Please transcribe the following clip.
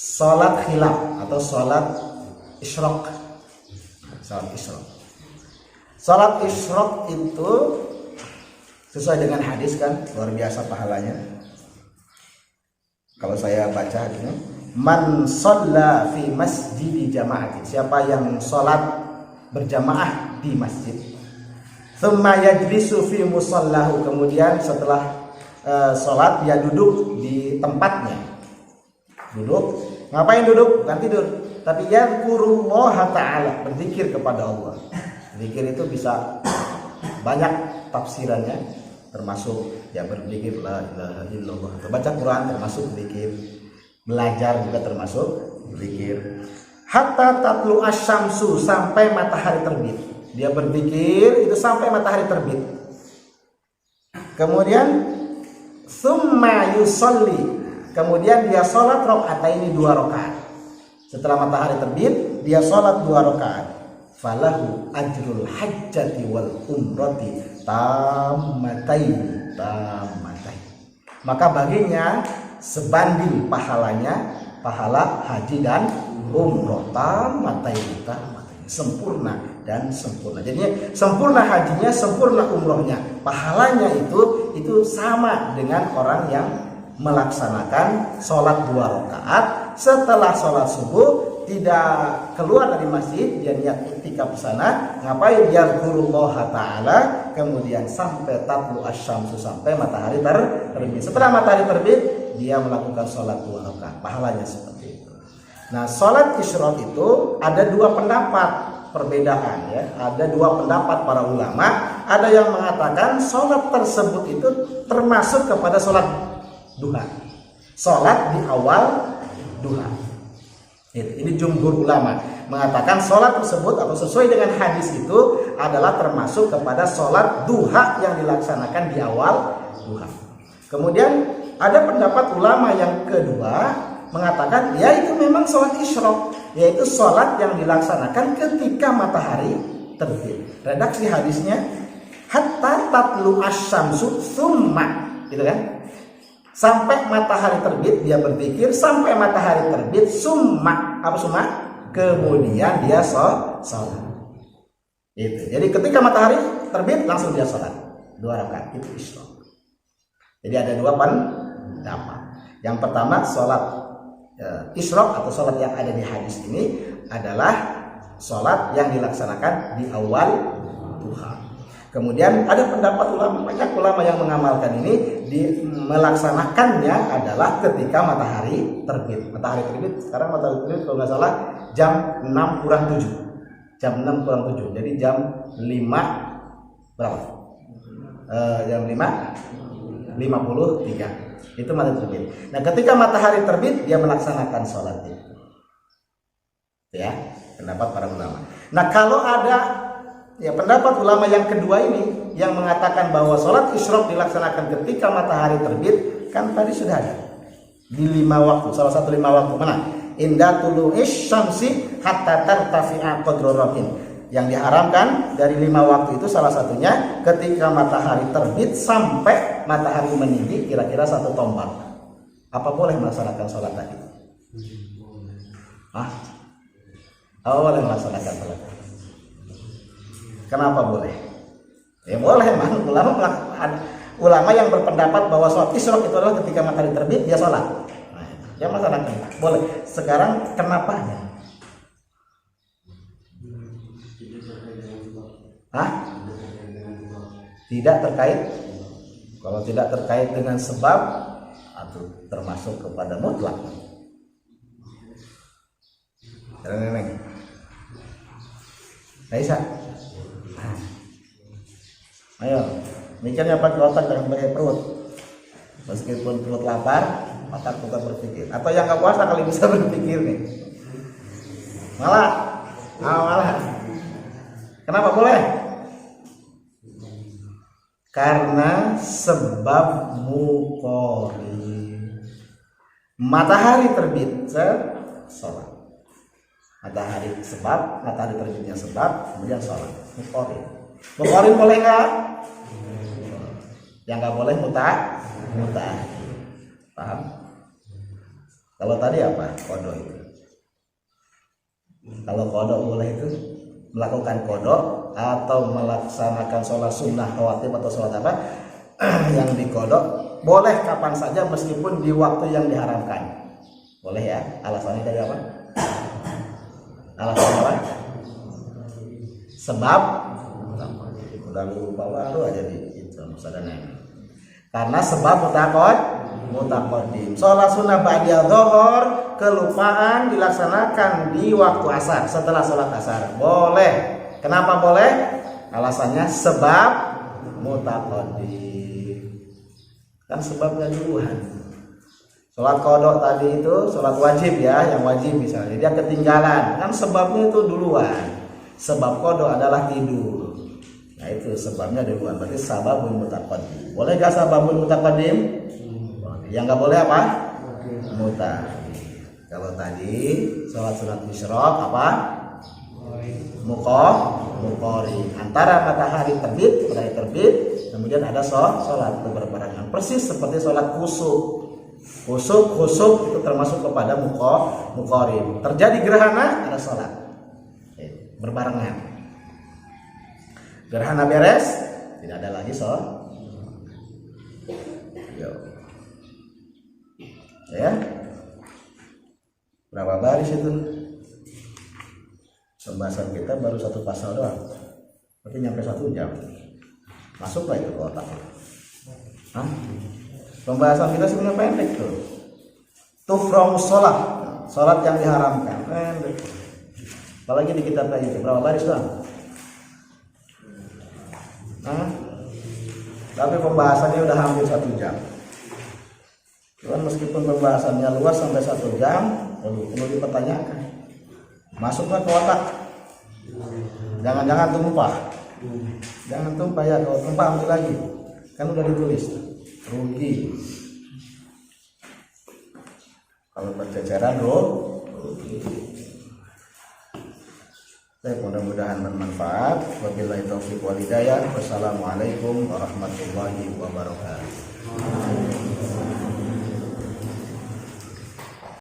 Salat khilaf atau salat isyraq. Salat isyraq. Salat isyraq itu sesuai dengan hadis kan, luar biasa pahalanya. Kalau saya baca hadisnya, man shalla fi masjidi jama'atin, siapa yang salat berjamaah di masjid, thumma yajlisu fi musallahu, kemudian setelah salat dia duduk di tempatnya. Duduk, ngapain duduk? Bukan tidur, tapi yazkurullaha ta'ala, berzikir kepada Allah. Zikir itu bisa banyak tafsirannya, termasuk ya berzikir la ilaha illallah, baca Quran termasuk zikir, belajar juga termasuk zikir. Hatta tatlu asyamsu, sampai matahari terbit. Dia berzikir itu sampai matahari terbit. Kemudian summa yusolli, kemudian dia sholat rakaataini, 2 rakaat. Setelah matahari terbit dia sholat 2 rakaat. Falahu ajrul hajjati wal umrati tammataini. Maka baginya sebanding pahalanya pahala haji dan umroh, tammataini, sempurna dan sempurna. Jadi sempurna hajinya, sempurna umrohnya. Pahalanya itu sama dengan orang yang melaksanakan sholat 2 rakaat setelah sholat subuh, tidak keluar dari masjid, dia niat iktikaf di sana. Ngapain? Yazkurullaha ta'ala, kemudian sampai tatlu asyamsu, sampai matahari terbit. Setelah matahari terbit dia melakukan sholat 2 rakaat, pahalanya seperti itu. Nah, sholat isyraq itu ada 2 pendapat perbedaan ya. Ada 2 pendapat para ulama. Ada yang mengatakan sholat tersebut itu termasuk kepada sholat duha, sholat di awal duha. Ini jumhur ulama mengatakan sholat tersebut atau sesuai dengan hadis itu adalah termasuk kepada sholat duha yang dilaksanakan di awal duha. Kemudian ada pendapat ulama yang kedua mengatakan ya itu memang sholat isyraq, yaitu sholat yang dilaksanakan ketika matahari terbit. Redaksi hadisnya hatta tatlu asyamsu summa, gitu kan? Sampai matahari terbit dia berzikir, sampai matahari terbit summa, apa summa? Kemudian dia sholat. Itu. Jadi ketika matahari terbit langsung dia sholat 2 rakaat, itu isyraq. Jadi ada 2 pendapat. Yang pertama sholat isyraq atau sholat yang ada di hadis ini adalah sholat yang dilaksanakan di awal duha. Kemudian ada pendapat ulama, banyak ulama yang mengamalkan ini, melaksanakannya adalah ketika matahari terbit. Matahari terbit, sekarang matahari terbit kalau nggak salah jam 6:07. Jam 6:07. Jadi jam 5 berapa? Jam 5:53. Itu matahari terbit. Nah, ketika matahari terbit dia melaksanakan sholat itu. Ya, pendapat para ulama. Nah, kalau ada ya pendapat ulama yang kedua ini yang mengatakan bahwa sholat isyraq dilaksanakan ketika matahari terbit, kan tadi sudah ada di 5 waktu, salah satu 5 waktu mana? Inda tulu'isy syamsi hatta tartafi'a qadru ramin. Yang diharamkan dari 5 waktu itu salah satunya ketika matahari terbit sampai matahari meninggi kira-kira 1 tombak. Apa boleh melaksanakan sholat tadi? Apa boleh melaksanakan sholat? Kenapa boleh? Ya boleh, man. Ulama yang berpendapat bahwa sholat isyraq itu adalah ketika matahari terbit dia sholat. Nah, dia melaksanakan. Boleh. Sekarang kenapanya? Tidak terkait. Kalau tidak terkait dengan sebab atau termasuk kepada mutlak. Neng. Aisyah. Ayo, mikirnya pakai otak, jangan pakai perut. Meskipun perut lapar, otak bukan berpikir. Atau yang nggak puasa kali bisa berpikir nih. Malah. Kenapa boleh? Karena sebab muqarib. Matahari terbit, sholat. Matahari terbitnya sebab, kemudian sholat. Muqarib boleh nggak? Yang nggak boleh muta. Paham? Kalau tadi apa? Qada itu. Kalau qada boleh itu melakukan qada atau melaksanakan sholat sunnah rawatib atau sholat apa yang diqada boleh kapan saja meskipun di waktu yang diharamkan. Boleh ya? Alasannya dari apa? Alasannya apa? Sebab udah lupa baru aja di itu musadana. Karena sebab mutaqaddim. Sholat sunnah ba'da zuhur kelupaan dilaksanakan di waktu asar setelah sholat asar. Boleh. Kenapa boleh? Alasannya sebab mutaqaddim. Kan sebabnya duluan. Sholat qada tadi itu sholat wajib ya, yang wajib misalnya dia ketinggalan, kan sebabnya itu duluan. Sebab qada adalah tidur. Nah itu sebabnya duluan, berarti sababun mutaqaddim. Boleh gak sababun mutaqaddim? Yang nggak boleh apa? Mutaqaddim. Kalau tadi sholat sunat isyraq apa? Muqari. Antara matahari terbit, kemudian ada sholat berbarengan. Persis seperti sholat kusuk. Kusuk itu termasuk kepada muqari. Terjadi gerhana, ada sholat berbarengan. Gerhana beres, tidak ada lagi sholat. Ya, berapa baris itu? Pembahasan kita baru satu pasal doang, tapi nyampe 1 jam. Masuklah itu ke otak. Hah? Pembahasan kita sebenarnya pendek tuh. Tuframu sholat yang diharamkan pendek. Apalagi di kitab tadi berapa baris doang? Tapi pembahasannya udah hampir 1 jam. Cuman meskipun pembahasannya luas sampai 1 jam, perlu dipertanyakan. Masuklah ke otak. Jangan tumpah. Jangan tumpah ya, kalau tumpah ambil lagi. Kan udah ditulis. Rugi. Kalau berceceran rugi. Mudah-mudahan bermanfaat. Wabillahi taufiq wal hidayah. Wassalamualaikum warahmatullahi wabarakatuh.